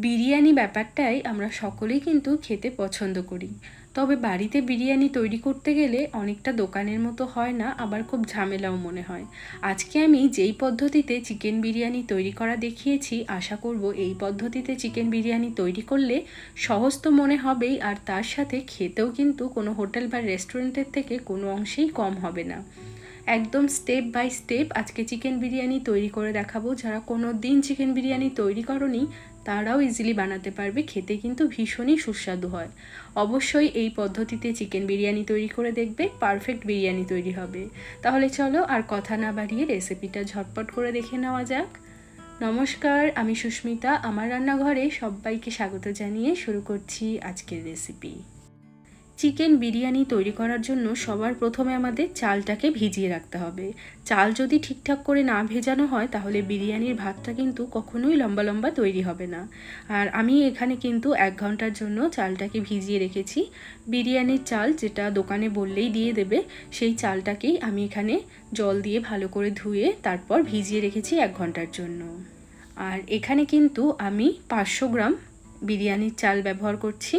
বিরিয়ানি ব্যাপারটাই আমরা সকলেই কিন্তু খেতে পছন্দ করি। তবে বাড়িতে বিরিয়ানি তৈরি করতে গেলে অনেকটা দোকানের মতো হয় না, আবার খুব ঝামেলাও মনে হয়। আজকে আমি যেই পদ্ধতিতে চিকেন বিরিয়ানি তৈরি করা দেখিয়েছি, আশা করব এই পদ্ধতিতে চিকেন বিরিয়ানি তৈরি করলে সহজ তো মনে হবেই, আর তার সাথে খেতেও কিন্তু কোনো হোটেল বা রেস্টুরেন্টের থেকে কোনো অংশেই কম হবে না। একদম স্টেপ বাই স্টেপ আজকে চিকেন বিরিয়ানি তৈরি করে দেখাবো। যারা কোনো দিন চিকেন বিরিয়ানি তৈরি করনি তারাও ইজিলি বানাতে পারবে, খেতে কিন্তু ভীষণই সুস্বাদু হয়। অবশ্যই এই পদ্ধতিতে চিকেন বিরিয়ানি তৈরি করে দেখবে, পারফেক্ট বিরিয়ানি তৈরি হবে। তাহলে চলো আর কথা না বাড়িয়ে রেসিপিটা ঝটপট করে দেখে নেওয়া যাক। নমস্কার, আমি সুস্মিতা। আমার রান্নাঘরে সবাইকে স্বাগত জানিয়ে শুরু করছি আজকের রেসিপি। চিকেন বিরিয়ানি তৈরি করার জন্য সবার প্রথমে আমাদের চালটাকে ভিজিয়ে রাখতে হবে। চাল যদি ঠিকঠাক করে না ভেজানো হয় তাহলে বিরিয়ানির ভাতটা কিন্তু কখনোই লম্বা লম্বা তৈরি হবে না। আর আমি এখানে কিন্তু 1 ঘন্টার জন্য চালটাকে ভিজিয়ে রেখেছি। বিরিয়ানির চাল যেটা দোকানে বললেই দিয়ে দেবে, সেই চালটাকেই আমি এখানে জল দিয়ে ভালো করে ধুয়ে তারপর ভিজিয়ে রেখেছি 1 ঘন্টার জন্য। আর এখানে কিন্তু আমি 500 গ্রাম বিরিয়ানির চাল ব্যবহার করছি।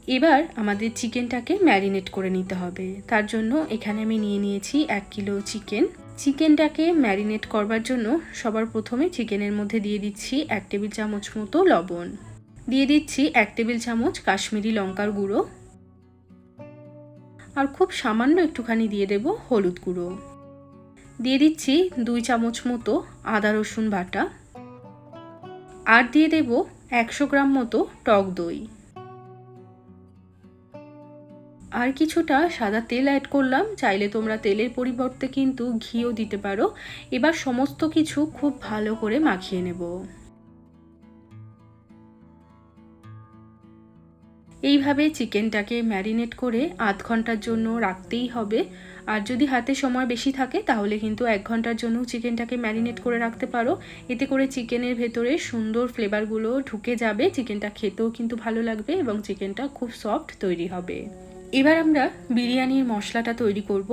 এবার আমাদের চিকেনটাকে ম্যারিনেট করে নিতে হবে। তার জন্য এখানে আমি নিয়ে নিয়েছি 1 কিলো চিকেন। চিকেনটাকে ম্যারিনেট করবার জন্য সবার প্রথমে চিকেনের মধ্যে দিয়ে দিচ্ছি 1 টেবিল চামচ মতো লবণ, দিয়ে দিচ্ছি 1 টেবিল চামচ কাশ্মীরি লঙ্কার গুঁড়ো, আর খুব সামান্য একটুখানি দিয়ে দেব হলুদ গুঁড়ো, দিয়ে দিচ্ছি 2 চামচ মতো আদা রসুন বাটা, আর দিয়ে দেব 100 গ্রাম মতো টক দই, আর কিছুটা সাদা তেল অ্যাড করলাম। চাইলে তোমরা তেলের পরিবর্তে কিন্তু ঘিও দিতে পারো। এবার সমস্ত কিছু খুব ভালো করে মাখিয়ে নেব। এইভাবে চিকেনটাকে ম্যারিনেট করে 1/2 ঘন্টার জন্য রাখতেই হবে। আর যদি হাতে সময় বেশি থাকে তাহলে কিন্তু 1 ঘন্টার জন্য চিকেনটাকে ম্যারিনেট করে রাখতে পারো। এতে করে চিকেনের ভেতরে সুন্দর ফ্লেভারগুলো ঢুকে যাবে, চিকেনটা খেতেও কিন্তু ভালো লাগবে এবং চিকেনটা খুব সফট তৈরি হবে। এবার আমরা বিরিয়ানির মশলাটা তৈরি করব।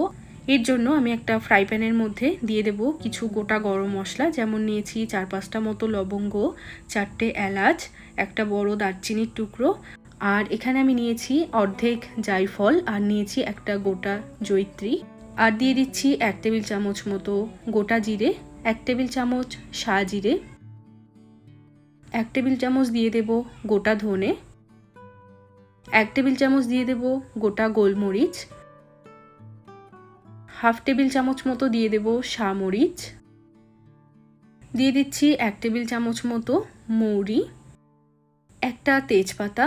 এর জন্য আমি একটা ফ্রাই প্যানের মধ্যে দিয়ে দেব কিছু গোটা গরম মশলা, যেমন নিয়েছি 4-5টা মতো লবঙ্গ, 4টে এলাচ, একটা বড় দারচিনির টুকরো, আর এখানে আমি নিয়েছি অর্ধেক জায়ফল, আর নিয়েছি একটা গোটা জয়িত্রী, আর দিয়ে দিচ্ছি 1 টেবিল চামচ মতো গোটা জিরে, 1 টেবিল চামচ সাজিরে, 1 টেবিল চামচ দিয়ে দেব গোটা ধনে, 1 টেবিল চামচ দিয়ে দেব গোটা গোলমরিচ, হাফ টেবিল চামচ মতো দিয়ে দেব শামরিচ, দিয়ে দিচ্ছি 1 টেবিল চামচ মতো মৌরি, একটা তেজপাতা,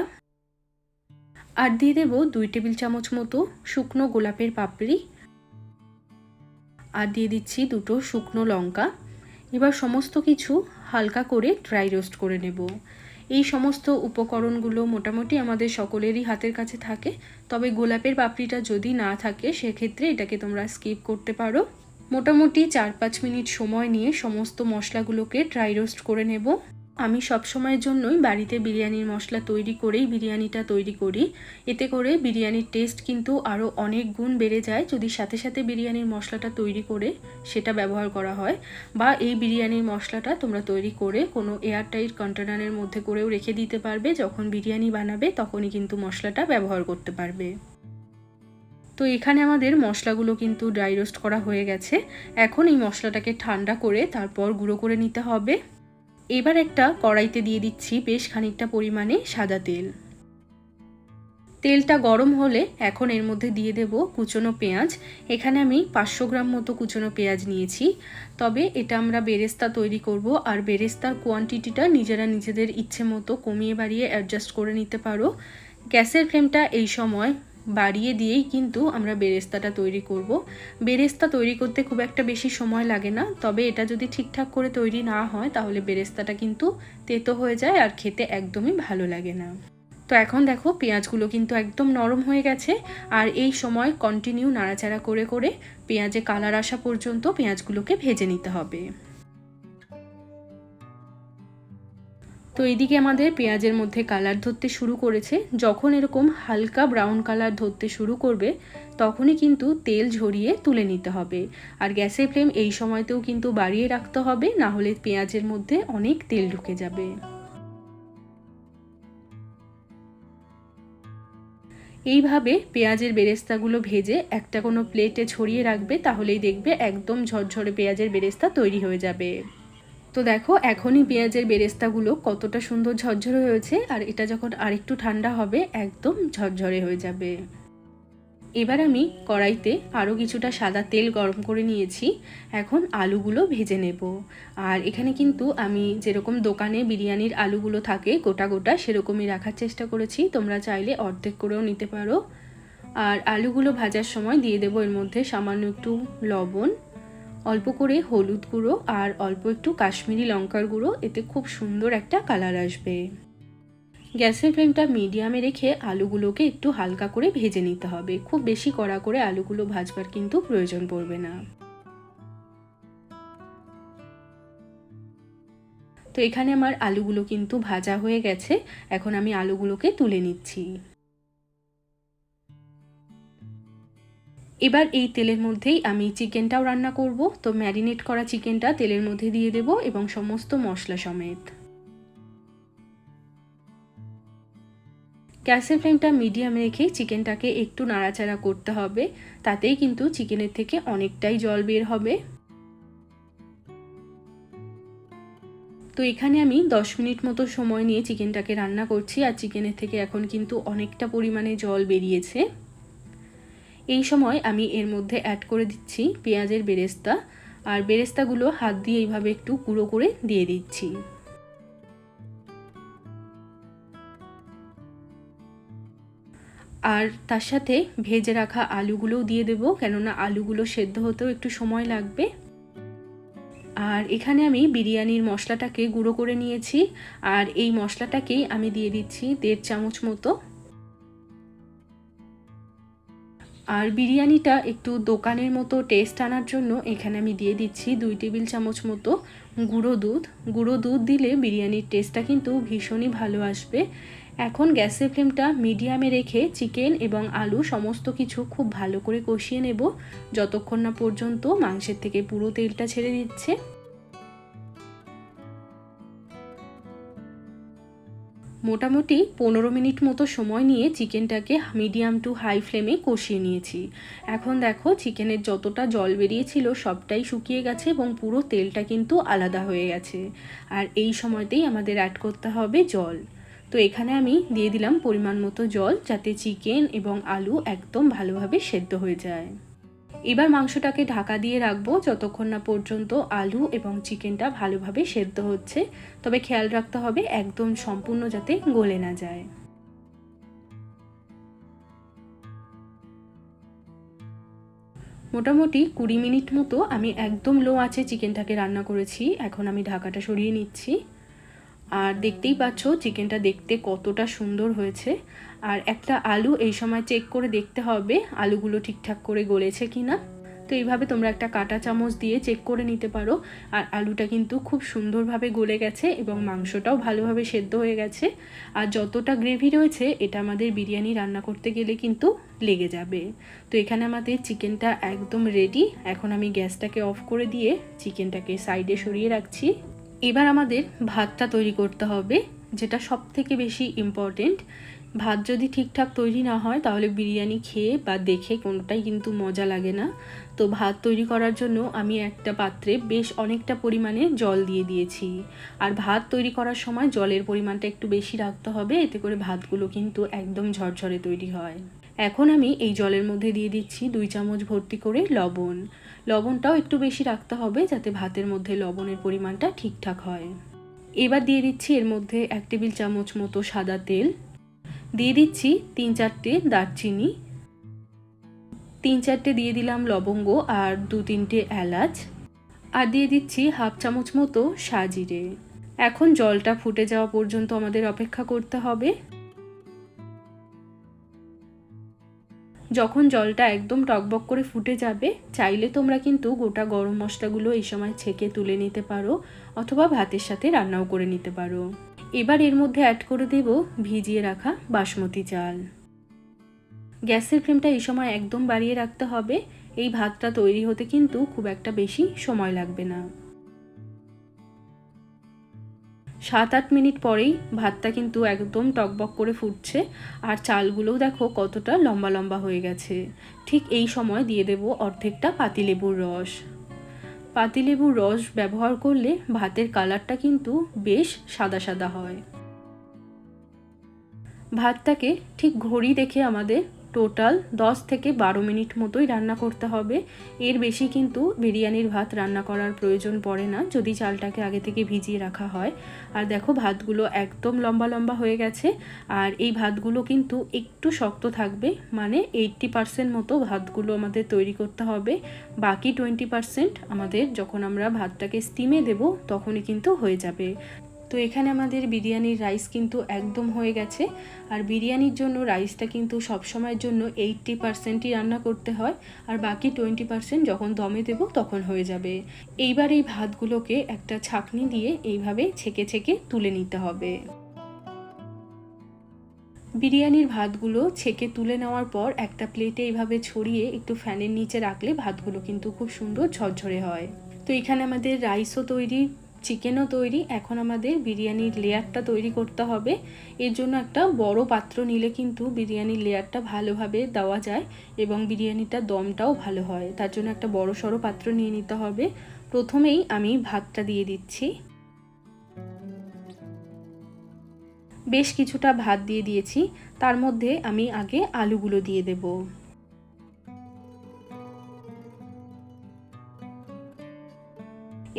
আর দিয়ে দেব 2 টেবিল চামচ মতো শুকনো গোলাপের পাপড়ি, আর দিয়ে দিচ্ছি 2টো শুকনো লঙ্কা। এবার সমস্ত কিছু হালকা করে ড্রাই রোস্ট করে নেব। এই সমস্ত উপকরণগুলো মোটামুটি আমাদের সকলেরই হাতের কাছে থাকে, তবে গোলাপের পাপড়িটা যদি না থাকে সেক্ষেত্রে এটাকে তোমরা স্কিপ করতে পারো। মোটামুটি 4-5 মিনিট সময় নিয়ে সমস্ত মশলাগুলোকে ড্রাই রোস্ট করে নেব। আমি সব সময়ের জন্যই বাড়িতে বিরিয়ানির মশলা তৈরি করেই বিরিয়ানিটা তৈরি করি। এতে করে বিরিয়ানির টেস্ট কিন্তু আরও অনেক গুণ বেড়ে যায় যদি সাথে সাথে বিরিয়ানির মশলাটা তৈরি করে সেটা ব্যবহার করা হয়, বা এই বিরিয়ানির মশলাটা তোমরা তৈরি করে কোনো এয়ারটাইট কন্টেনারের মধ্যে করেও রেখে দিতে পারবে। যখন বিরিয়ানি বানাবে তখনই কিন্তু মশলাটা ব্যবহার করতে পারবে। তো এখানে আমাদের মশলাগুলো কিন্তু ড্রাই রোস্ট করা হয়ে গেছে। এখন এই মশলাটাকে ঠান্ডা করে তারপর গুঁড়ো করে নিতে হবে। এবার একটা কড়াইতে দিয়ে দিচ্ছি বেশ খানিকটা পরিমাণে সাদা তেল। তেলটা গরম হলে এখন এর মধ্যে দিয়ে দেব কুচনো পেঁয়াজ। এখানে আমি 500 গ্রাম মতো কুচনো পেঁয়াজ নিয়েছি। তবে এটা আমরা বেরেস্তা তৈরি করব, আর বেরেস্তার কোয়ান্টিটিটা নিজেরা নিজেদের ইচ্ছে মতো কমিয়ে বাড়িয়ে অ্যাডজাস্ট করে নিতে পারো। গ্যাসের ফ্লেমটা এই সময় বাড়িয়ে দিয়েই কিন্তু আমরা বেরেস্তাটা তৈরি করব। বেরেস্তা তৈরি করতে খুব একটা বেশি সময় লাগে না, তবে এটা যদি ঠিকঠাক করে তৈরি না হয় তাহলে বেরেস্তাটা কিন্তু তেতো হয়ে যায় আর খেতে একদমই ভালো লাগে না। তো এখন দেখো পেঁয়াজগুলো কিন্তু একদম নরম হয়ে গেছে, আর এই সময় কন্টিনিউ নাড়াচাড়া করে করে পেঁয়াজে কালার আসা পর্যন্ত পেঁয়াজগুলোকে ভেজে নিতে হবে। তো এইদিকে আমাদের পেঁয়াজের মধ্যে কালার ধরতে শুরু করেছে। যখন এরকম হালকা ব্রাউন কালার ধরতে শুরু করবে তখনই কিন্তু তেল ঝরিয়ে তুলে নিতে হবে। আর গ্যাসের ফ্লেম এই সময়তেও কিন্তু বাড়িয়ে রাখতে হবে, না হলে পেঁয়াজের মধ্যে অনেক তেল ঢুকে যাবে। এইভাবে পেঁয়াজের বেরেস্তাগুলো ভেজে একটা কোনো প্লেটে ছড়িয়ে রাখবে, তাহলেই দেখবে একদম ঝরঝরে পেঁয়াজের বেরেস্তা তৈরি হয়ে যাবে। তো দেখো এখনই পেঁয়াজের বেরেস্তাগুলো কতটা সুন্দর ঝরঝরে হয়েছে, আর এটা যখন আরেকটু ঠান্ডা হবে একদম ঝরঝরে হয়ে যাবে। এবার আমি কড়াইতে আরও কিছুটা সাদা তেল গরম করে নিয়েছি। এখন আলুগুলো ভেজে নেব। আর এখানে কিন্তু আমি যেরকম দোকানে বিরিয়ানির আলুগুলো থাকে গোটা গোটা, সেরকমই রাখার চেষ্টা করেছি। তোমরা চাইলে অর্ধেক করেও নিতে পারো। আর আলুগুলো ভাজার সময় দিয়ে দেবো এর মধ্যে সামান্য একটু লবণ, অল্প করে হলুদ গুঁড়ো আর অল্প একটু কাশ্মীরি লঙ্কার গুঁড়ো। এতে খুব সুন্দর একটা কালার আসবে। গ্যাসের ফ্লেমটা মিডিয়ামে রেখে আলুগুলোকে একটু হালকা করে ভেজে নিতে হবে। খুব বেশি কড়া করে আলুগুলো ভাজবার কিন্তু প্রয়োজন পড়বে না। তো এখানে আমার আলুগুলো কিন্তু ভাজা হয়ে গেছে। এখন আমি আলুগুলোকে তুলে নিচ্ছি। এবার এই তেলের মধ্যেই আমি চিকেনটাও রান্না করব। তো ম্যারিনেট করা চিকেনটা তেলের মধ্যে দিয়ে দেব এবং সমস্ত মশলা সমেত। গ্যাসের ফ্লেমটা মিডিয়ামে রেখে চিকেনটাকে একটু নাড়াচাড়া করতে হবে। তাতেই কিন্তু চিকেনের থেকে অনেকটাই জল বের হবে। তো এখানে আমি 10 মিনিট মতো সময় নিয়ে চিকেনটাকে রান্না করছি। আর চিকেনের থেকে এখন কিন্তু অনেকটা পরিমাণে জল বেরিয়েছে। এই সময় আমি এর মধ্যে অ্যাড করে দিচ্ছি পেঁয়াজের বেরেস্তা। আর বেরেস্তাগুলো হাত দিয়ে এইভাবে একটু গুঁড়ো করে দিয়ে দিচ্ছি। আর তার সাথে ভেজে রাখা আলুগুলোও দিয়ে দেবো, কেননা আলুগুলো সেদ্ধ হতেও একটু সময় লাগবে। আর এখানে আমি বিরিয়ানির মশলাটাকে গুঁড়ো করে নিয়েছি। আর এই মশলাটাকেই আমি দিয়ে দিচ্ছি 1.5 চামচ মতো। আর বিরিয়ানিটা একটু দোকানের মতো টেস্ট আনার জন্য এখানে আমি দিয়ে দিচ্ছি 2 টেবিল চামচ মতো গুঁড়ো দুধ। গুঁড়ো দুধ দিলে বিরিয়ানির টেস্টটা কিন্তু ভীষণই ভালো আসবে। এখন গ্যাসের ফ্লেমটা মিডিয়ামে রেখে চিকেন এবং আলু সমস্ত কিছু খুব ভালো করে কষিয়ে নেব, যতক্ষণ না পর্যন্ত মাংসের থেকে পুরো তেলটা ছেড়ে দিচ্ছে। মোটামুটি 15 মিনিট মতো সময় নিয়ে চিকেনটাকে মিডিয়াম টু হাই ফ্লেমে কষিয়ে নিয়েছি। এখন দেখো চিকেনের যতটা জল বেরিয়েছিল সবটাই শুকিয়ে গেছে এবং পুরো তেলটা কিন্তু আলাদা হয়ে গেছে। আর এই সময়তেই আমাদের অ্যাড করতে হবে জল। তো এখানে আমি দিয়ে দিলাম পরিমাণ মতো জল, যাতে চিকেন এবং আলু একদম ভালোভাবে সেদ্ধ হয়ে যায়। এবার মাংসটাকে ঢাকা দিয়ে রাখবো যতক্ষণ না পর্যন্ত আলু এবং চিকেনটা ভালোভাবে সেদ্ধ হচ্ছে। তবে খেয়াল রাখতে হবে একদম সম্পূর্ণ যাতে গলে না যায়। মোটামুটি 20 মিনিট মতো আমি একদম লো আঁচে চিকেনটাকে রান্না করেছি। এখন আমি ঢাকাটা সরিয়ে নিচ্ছি। আর দেখতেই পাচ্ছ চিকেনটা দেখতে কতটা সুন্দর হয়েছে। আর একটা আলু এই সময় চেক করে দেখতে হবে আলুগুলো ঠিকঠাক করে গলেছে কিনা। তো এইভাবে তোমরা একটা কাঁটা চামচ দিয়ে চেক করে নিতে পারো। আর আলুটা কিন্তু খুব সুন্দরভাবে গলে গেছে এবং মাংসটাও ভালোভাবে সেদ্ধ হয়ে গেছে। আর যতটা গ্রেভি রয়েছে এটা আমাদের বিরিয়ানি রান্না করতে গেলে কিন্তু লেগে যাবে। তো এখানে আমাদের চিকেনটা একদম রেডি। এখন আমি গ্যাসটাকে অফ করে দিয়ে চিকেনটাকে সাইডে সরিয়ে রাখছি। এবার আমাদের ভাতটা তৈরি করতে হবে, যেটা সবথেকে বেশি ইম্পর্টেন্ট। ভাত যদি ঠিকঠাক তৈরি না হয় তাহলে বিরিয়ানি খেয়ে বা দেখে কোনোটাই কিন্তু মজা লাগে না। তো ভাত তৈরি করার জন্য আমি একটা পাত্রে বেশ অনেকটা পরিমাণে জল দিয়ে দিয়েছি। আর ভাত তৈরি করার সময় জলের পরিমাণটা একটু বেশি রাখতে হবে, এতে করে ভাতগুলো কিন্তু একদম ঝরঝরে তৈরি হয়। এখন আমি এই জলের মধ্যে দিয়ে দিচ্ছি 2 চামচ ভর্তি করে লবণ। লবণটাও একটু বেশি রাখতে হবে যাতে ভাতের মধ্যে লবণের পরিমাণটা ঠিকঠাক হয়। এবার দিয়ে দিচ্ছি এর মধ্যে 1 টেবিল চামচ মতো সাদা তেল। দিয়ে দিচ্ছি 3-4টে দারচিনি, 3-4টে দিয়ে দিলাম লবঙ্গ আর 2-3টে এলাচ। আর দিয়ে দিচ্ছি 1/2 চামচ মতো সাজিরে। এখন জলটা ফুটে যাওয়া পর্যন্ত আমাদের অপেক্ষা করতে হবে। যখন জলটা একদম টকবক করে ফুটে যাবে, চাইলে তোমরা কিন্তু গোটা গরম মশলাগুলো এই সময় ছেঁকে তুলে নিতে পারো, অথবা ভাতের সাথে রান্নাও করে নিতে পারো। এবার এর মধ্যে অ্যাড করে দেব ভিজিয়ে রাখা বাসমতি চাল। গ্যাসের ফ্লেমটা এই সময় একদম বাড়িয়ে রাখতে হবে। এই ভাতটা তৈরি হতে কিন্তু খুব একটা বেশি সময় লাগবে না। 7-8 মিনিট পরেই ভাতটা কিন্তু একদম টকবক করে ফুটছে, আর চালগুলোও দেখো কতটা লম্বা লম্বা হয়ে গেছে। ঠিক এই সময় দিয়ে দেব অর্ধেকটা পাতিলেবুর রস। পাতিলেবুর রস ব্যবহার করলে ভাতের কালারটা কিন্তু বেশ সাদা সাদা হয়। ভাতটাকে ঠিক ঘড়ি দেখে আমাদের টোটাল 10 থেকে 12 মিনিট মতোই রান্না করতে হবে। এর বেশি কিন্তু বিরিয়ানির ভাত রান্না করার প্রয়োজন পড়ে না যদি চালটাকে আগে থেকে ভিজিয়ে রাখা হয়। আর দেখো ভাতগুলো একদম লম্বা লম্বা হয়ে গেছে, আর এই ভাতগুলো কিন্তু একটু শক্ত থাকবে, মানে 80% মতো ভাতগুলো আমাদের তৈরি করতে হবে। বাকি 20% আমাদের যখন আমরা ভাতটাকে স্টিমে দেব তখনই কিন্তু হয়ে যাবে। তো এখানে আমাদের বিরিয়ানির রাইস কিন্তু একদম হয়ে গেছে। আর বিরিয়ানির জন্য রাইসটা কিন্তু সবসময়ের জন্য 80%ই রান্না করতে হয়, আর বাকি 20% যখন দমে দেব তখন হয়ে যাবে। এইবার এই ভাতগুলোকে একটা ছাঁকনি দিয়ে এইভাবে ছেঁকে ছেঁকে তুলে নিতে হবে। বিরিয়ানির ভাতগুলো ছেঁকে তুলে নেওয়ার পর একটা প্লেটে এইভাবে ছড়িয়ে একটু ফ্যানের নিচে রাখলে ভাতগুলো কিন্তু খুব সুন্দর ঝরঝরে হয়। তো এখানে আমাদের রাইসও তৈরি, চিকেনও তৈরি। এখন আমাদের বিরিয়ানির লেয়ারটা তৈরি করতে হবে। এর জন্য একটা বড় পাত্র নিলে কিন্তু বিরিয়ানির লেয়ারটা ভালোভাবে দেওয়া যায় এবং বিরিয়ানিটা দমটাও ভালো হয়। তার জন্য একটা বড় সড়ো পাত্র নিয়ে নিতে হবে। প্রথমেই আমি ভাতটা দিয়ে দিচ্ছি। বেশ কিছুটা ভাত দিয়ে দিয়েছি, তার মধ্যে আমি আগে আলুগুলো দিয়ে দেব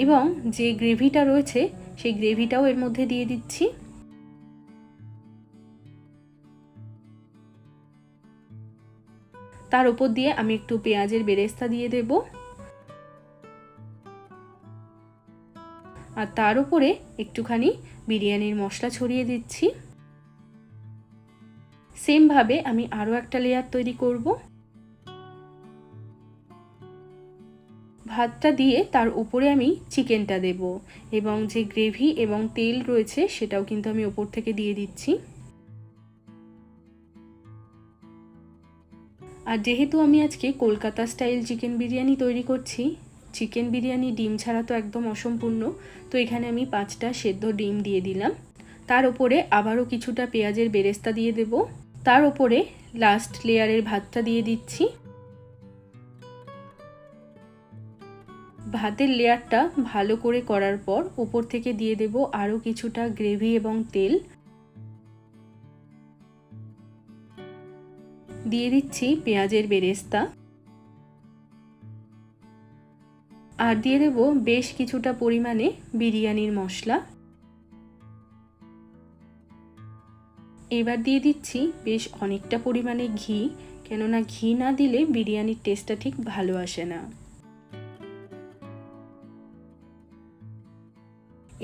এবং যে গ্রেভিটা রয়েছে সেই গ্রেভিটাও এর মধ্যে দিয়ে দিচ্ছি। তার উপর দিয়ে আমি একটু পেঁয়াজের বেরেস্তা দিয়ে দেব, আর তার উপরে একটুখানি বিরিয়ানির মশলা ছড়িয়ে দিচ্ছি। সেম ভাবে আমি আরও একটা লেয়ার তৈরি করব। ভাতটা দিয়ে তার উপরে আমি চিকেনটা দেব এবং যে গ্রেভি এবং তেল রয়েছে সেটাও কিন্তু আমি ওপর থেকে দিয়ে দিচ্ছি। আর যেহেতু আমি আজকে কলকাতা স্টাইল চিকেন বিরিয়ানি তৈরি করছি, চিকেন বিরিয়ানি ডিম ছাড়া তো একদম অসম্পূর্ণ, তো এখানে আমি 5টা সেদ্ধ ডিম দিয়ে দিলাম। তার উপরে আবারও কিছুটা পেঁয়াজের বেরেস্তা দিয়ে দেব। তার উপরে লাস্ট লেয়ারের ভাতটা দিয়ে দিচ্ছি। ভাতের লেয়ারটা ভালো করে করার পর উপর থেকে দিয়ে দেব আরও কিছুটা গ্রেভি এবং তেল। দিয়ে দিচ্ছি পেঁয়াজের বেরেস্তা, আর দিয়ে দেব বেশ কিছুটা পরিমাণে বিরিয়ানির মশলা। এবার দিয়ে দিচ্ছি বেশ অনেকটা পরিমাণে ঘি, কেননা ঘি না দিলে বিরিয়ানির টেস্টটা ঠিক ভালো আসে না।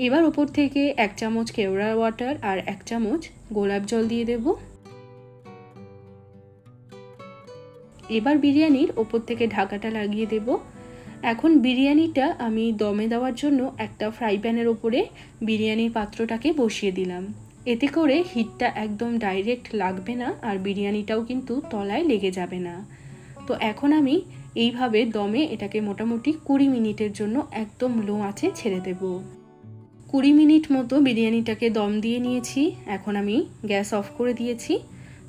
এবার উপর থেকে 1 চামচ কেওড়া ওয়াটার আর 1 চামচ গোলাপ জল দিয়ে দেব। এবার বিরিয়ানির ওপর থেকে ঢাকাটা লাগিয়ে দেব। এখন বিরিয়ানিটা আমি দমে দেওয়ার জন্য একটা ফ্রাই প্যানের ওপরে বিরিয়ানির পাত্রটাকে বসিয়ে দিলাম। এতে করে হিটটা একদম ডাইরেক্ট লাগবে না, আর বিরিয়ানিটাও কিন্তু তলায় লেগে যাবে না। তো এখন আমি এইভাবে দমে এটাকে মোটামুটি 20 মিনিটের জন্য একদম লো আঁচে ছেড়ে দেব। 20 মিনিট মতো বিরিয়ানিটাকে দম দিয়ে নিয়েছি। এখন আমি গ্যাস অফ করে দিয়েছি।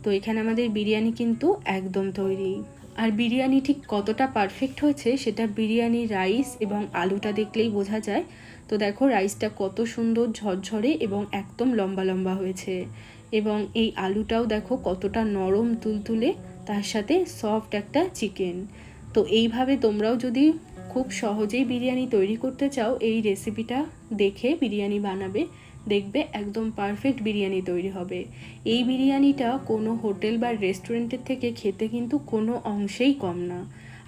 তো এখানে আমাদের বিরিয়ানি কিন্তু একদম তৈরি। আর বিরিয়ানি ঠিক কতটা পারফেক্ট হয়েছে সেটা বিরিয়ানি রাইস এবং আলুটা দেখলেই বোঝা যায়। তো দেখো রাইসটা কত সুন্দর ঝরঝরে এবং একদম লম্বা লম্বা হয়েছে, এবং এই আলুটাও দেখো কতটা নরম তুলতুলে, তার সাথে সফট একটা চিকেন। তো এইভাবে তোমরাও যদি খুব সহজেই বিরিয়ানি তৈরি করতে চাও, এই রেসিপিটা দেখে বিরিয়ানি বানাবে, দেখবে একদম পারফেক্ট বিরিয়ানি তৈরি হবে। এই বিরিয়ানিটা কোনো হোটেল বা রেস্টুরেন্টের থেকে খেতে কিন্তু কোনো অংশেই কম না।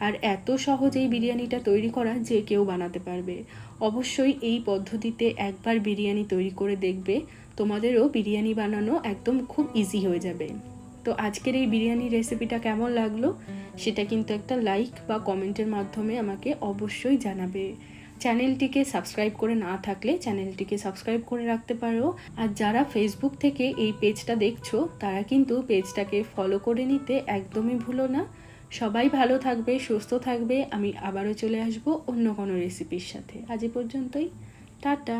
আর এত সহজ এই বিরিয়ানিটা তৈরি করা যে কেউ বানাতে পারবে। অবশ্যই এই পদ্ধতিতে একবার বিরিয়ানি তৈরি করে দেখবে, তোমাদেরও বিরিয়ানি বানানো একদম খুব ইজি হয়ে যাবে। তো আজকের এই বিরিয়ানি রেসিপিটা কেমন লাগলো সেটা কিন্তু একটা লাইক বা কমেন্টের মাধ্যমে আমাকে অবশ্যই জানাবে। চ্যানেলটিকে সাবস্ক্রাইব করে না থাকলে চ্যানেলটিকে সাবস্ক্রাইব করে রাখতে পারো। আর যারা ফেসবুক থেকে এই পেজটা দেখছো তারা কিন্তু পেজটাকে ফলো করে নিতে একদমই ভুলো না। সবাই ভালো থাকবে, সুস্থ থাকবে। আমি আবারও চলে আসবো অন্য কোনো রেসিপির সাথে। আজ এ পর্যন্তই, টাটা।